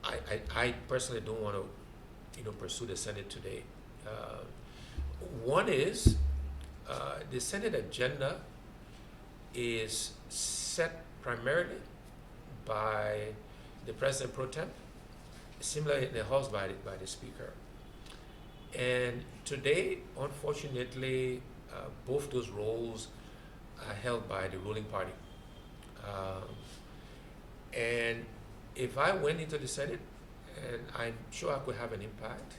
I personally don't want to pursue the Senate today. Uh, One is the Senate agenda is set primarily by the President pro tem, similarly in the House by the Speaker. And today, unfortunately, both those roles are held by the ruling party. Um, and if I went into the Senate, and I'm sure I could have an impact,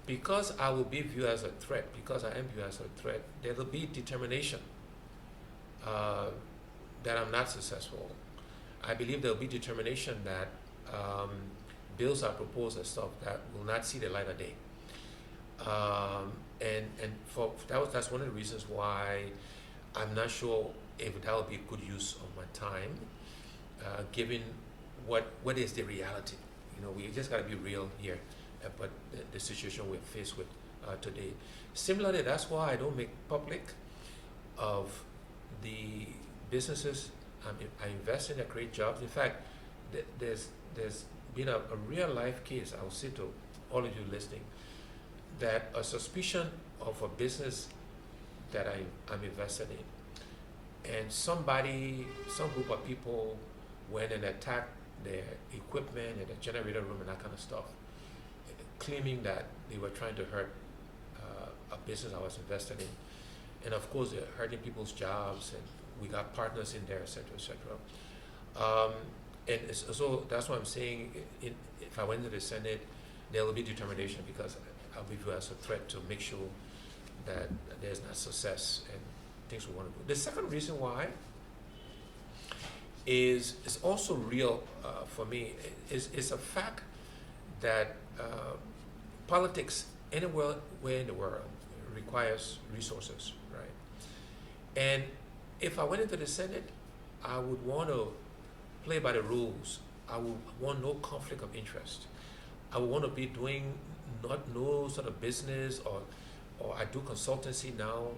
because I will be viewed as a threat, because I am viewed as a threat, there will be determination uh, that I'm not successful. I believe there will be determination that um, bills are proposed and stuff that will not see the light of day. And that's one of the reasons why I'm not sure if that would be a good use of my time, given what is the reality. We just got to be real here, but the situation we're faced with today. Similarly, that's why I don't make public of the businesses I invest in that create jobs. In fact, there's been a real life case. I will say to all of you listening that a suspicion of a business that I'm invested in, and some group of people went and attacked their equipment and the generator room and that kind of stuff, claiming that they were trying to hurt a business I was invested in. And of course, they're hurting people's jobs, and we got partners in there, et cetera, et cetera. So that's why I'm saying, if I went to the Senate, there will be determination, because I'll be viewed as a threat to make sure that there's not success and things we want to do. The second reason why is also real for me is a fact that politics anywhere in the world requires resources, right? And if I went into the Senate, I would want to play by the rules. I would want no conflict of interest. I would want to be doing no sort of business, or I do consultancy now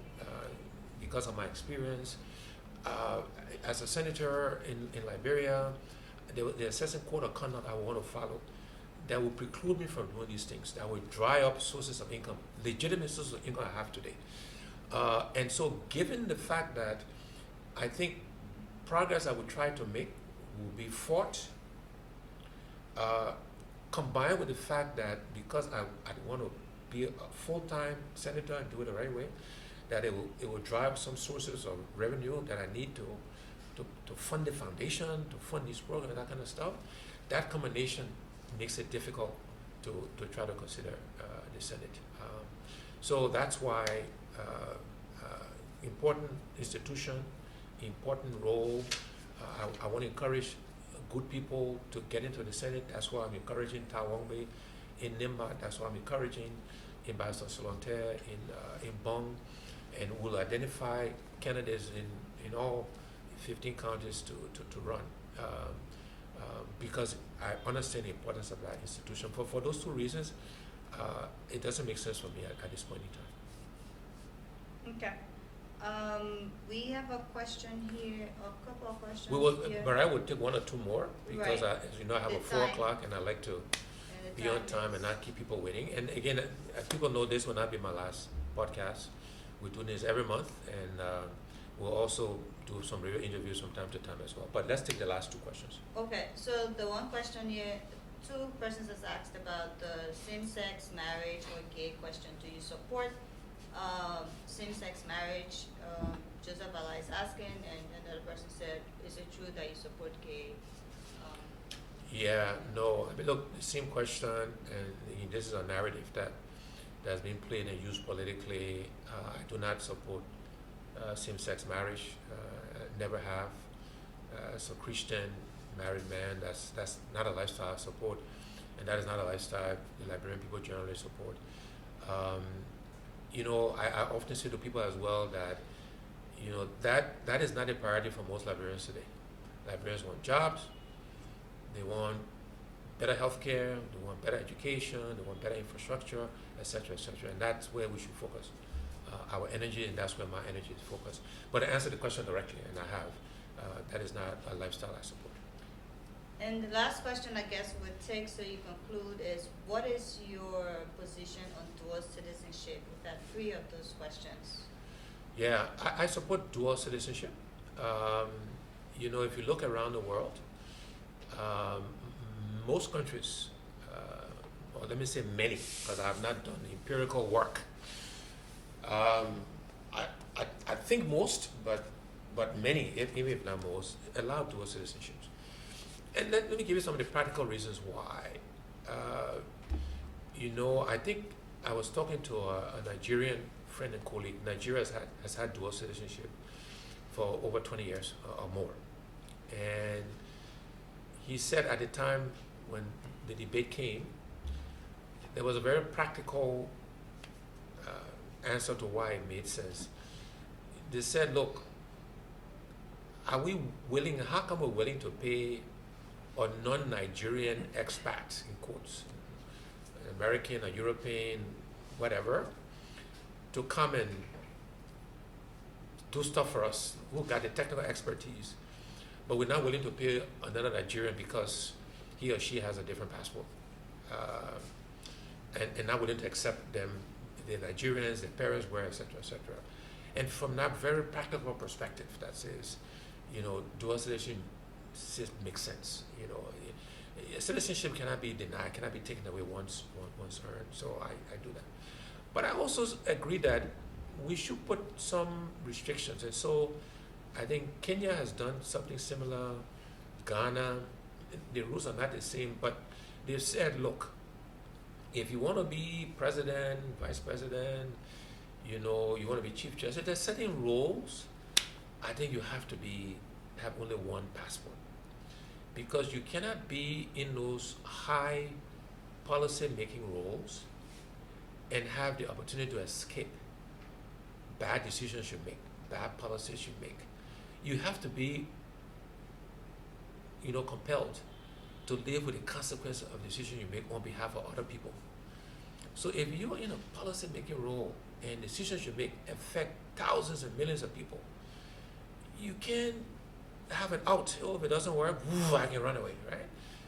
because of my experience. As a senator in Liberia, the assessing code of conduct I would want to follow that would preclude me from doing these things, that would dry up sources of income, legitimate sources of income I have today. And so given the fact that I think progress I would try to make will be fought, combined with the fact that because I want to be a full-time senator and do it the right way, that it will drive some sources of revenue that I need to fund the foundation, to fund these programs, that kind of stuff. That combination makes it difficult to try to consider the Senate. So that's why important institution, important role. I want to encourage good people to get into the Senate. That's why I'm encouraging Tawongbe in Nimba. That's why I'm encouraging Ambassador Solontaire in Bong, and we'll identify candidates in all 15 counties to run, because I understand the importance of that institution. For those two reasons, it doesn't make sense for me at this point in time. Okay. We have a question here, a couple of questions here. But I would take one or two more, because Right. as you know, I have The a 4 time. o'clock, and I like to And the be on time is- and not keep people waiting. And again, people know this will not be my last podcast. We're doing this every month, and we'll also do some radio interviews from time to time as well. But let's take the last two questions. Okay, so the one question here, two persons has asked about the same-sex marriage or gay question. Do you support same-sex marriage? Joseph Allah is asking, and another person said, is it true that you support gay? Yeah, no. I mean, look, the same question, and this is a narrative that's been played and used politically. I do not support same-sex marriage. Never have. As a Christian married man, that's not a lifestyle I support, and that is not a lifestyle the Liberian people generally support. I often say to people as well that that is not a priority for most Liberians today. Liberians want jobs, they want better healthcare, they want better education, they want better infrastructure, etc., etc., and that's where we should focus our energy, and that's where my energy is focused. But to answer the question directly, and I have, that is not a lifestyle I support. And the last question I guess would take so you conclude is, what is your position on dual citizenship? We've had 3 of those questions. Yeah, I support dual citizenship. Um, if you look around the world, um, most countries, or let me say many, because I have not done empirical work. I, I think most, but many, even if not most, allow dual citizenships. And let me give you some of the practical reasons why. I think I was talking to a Nigerian friend and colleague. Nigeria has had dual citizenship for over 20 years or more. And he said at the time when the debate came, there was a very practical answer to why it made sense. They said, look, how come we're willing to pay a non-Nigerian expat, in quotes, American or European, whatever, to come and do stuff for us, who got the technical expertise, but we're not willing to pay another Nigerian because he or she has a different passport, and not willing to accept them, the Nigerians, their parents were, etc., etc. And from that very practical perspective, that says, dual citizenship makes sense. Citizenship cannot be denied, cannot be taken away once earned. So I do that. But I also agree that we should put some restrictions. And so I think Kenya has done something similar, Ghana, the rules are not the same, but they've said, look, if you want to be president, vice president, you want to be chief justice, there's certain roles, I think you have to have only one passport. Because you cannot be in those high policy-making roles and have the opportunity to escape bad decisions you make, bad policies you make. You have to be, compelled to live with the consequences of decisions you make on behalf of other people. So if you're in a policy-making role and decisions you make affect thousands and millions of people, you can have an out. Oh, if it doesn't work, I can run away, right?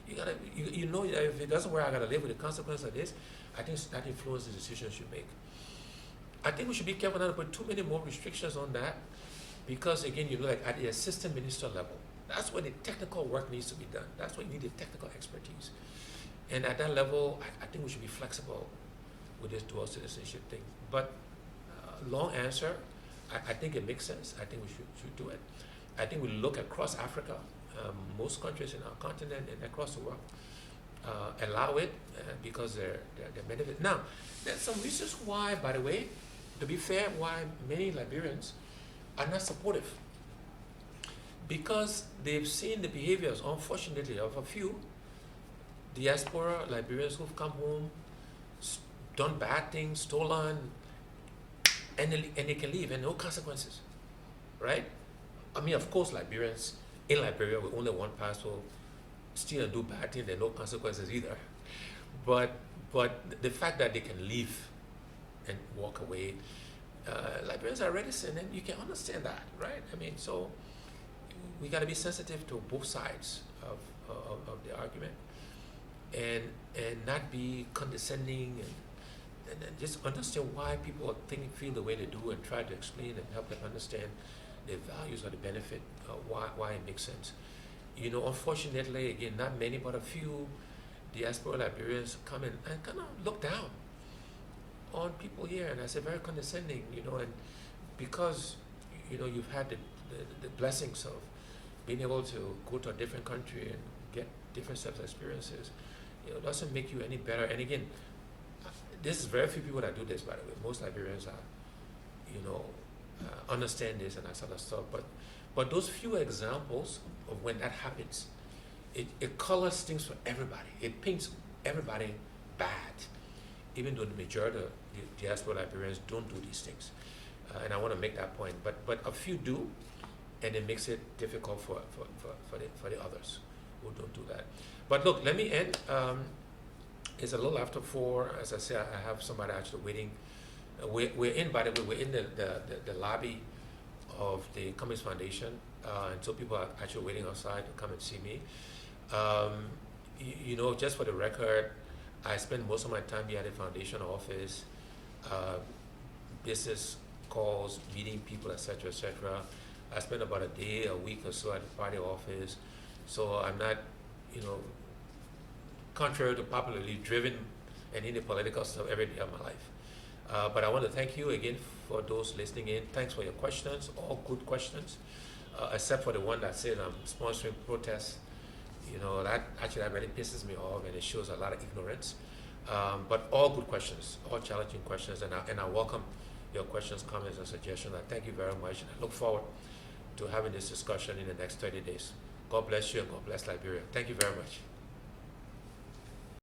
If it doesn't work, I gotta live with the consequences of this. I think that influences the decisions you make. I think we should be careful not to put too many more restrictions on that, because again, like at the assistant minister level, that's where the technical work needs to be done. That's where you need the technical expertise. And at that level, I think we should be flexible with this dual citizenship thing. But long answer, I think it makes sense. I think we should do it. I think we look across Africa, most countries in our continent and across the world allow it because they're benefit. Now, there's some reasons why, by the way, to be fair, why many Liberians are not supportive. Because they've seen the behaviors, unfortunately, of a few diaspora Liberians who've come home, done bad things, stolen, and they can leave and no consequences, right? I mean, of course, Liberians in Liberia with only one passport steal and do bad things, there are no consequences either. But the fact that they can leave and walk away, Liberians are reticent, and you can understand that, right? I mean, so we got to be sensitive to both sides of the argument, and not be condescending, and just understand why people feel the way they do, and try to explain and help them understand the values or the benefit, why it makes sense. Unfortunately, again, not many, but a few diaspora Liberians come in and kind of look down on people here, and I say very condescending, and because, you've had the blessings of being able to go to a different country and get different sets of experiences, it doesn't make you any better. And again, this is very few people that do this, by the way. Most Liberians are, understand this and that sort of stuff. But those few examples of when that happens, it colors things for everybody. It paints everybody bad, even though the majority of the diaspora Liberians don't do these things. And I want to make that point. But a few do, and it makes it difficult for the others who don't do that. But look, let me end. It's a little after 4. As I said, I have somebody actually waiting. We're in, by the way, we're in the lobby of the Cummings Foundation, and so people are actually waiting outside to come and see me. You know, just for the record, I spend most of my time here at the foundation office, uh, business calls, meeting people, etc., etc. I spend about a day, a week or so at the party office, so I'm not, you know, contrary to popularly driven and in the political stuff every day of my life. But I want to thank you again for those listening in. Thanks for your questions, all good questions, except for the one that said I'm sponsoring protests. You know, that really pisses me off, and it shows a lot of ignorance. But all good questions, all challenging questions, and I welcome your questions, comments, and suggestions. I thank you very much, and I look forward to having this discussion in the next 30 days. God bless you, and God bless Liberia. Thank you very much.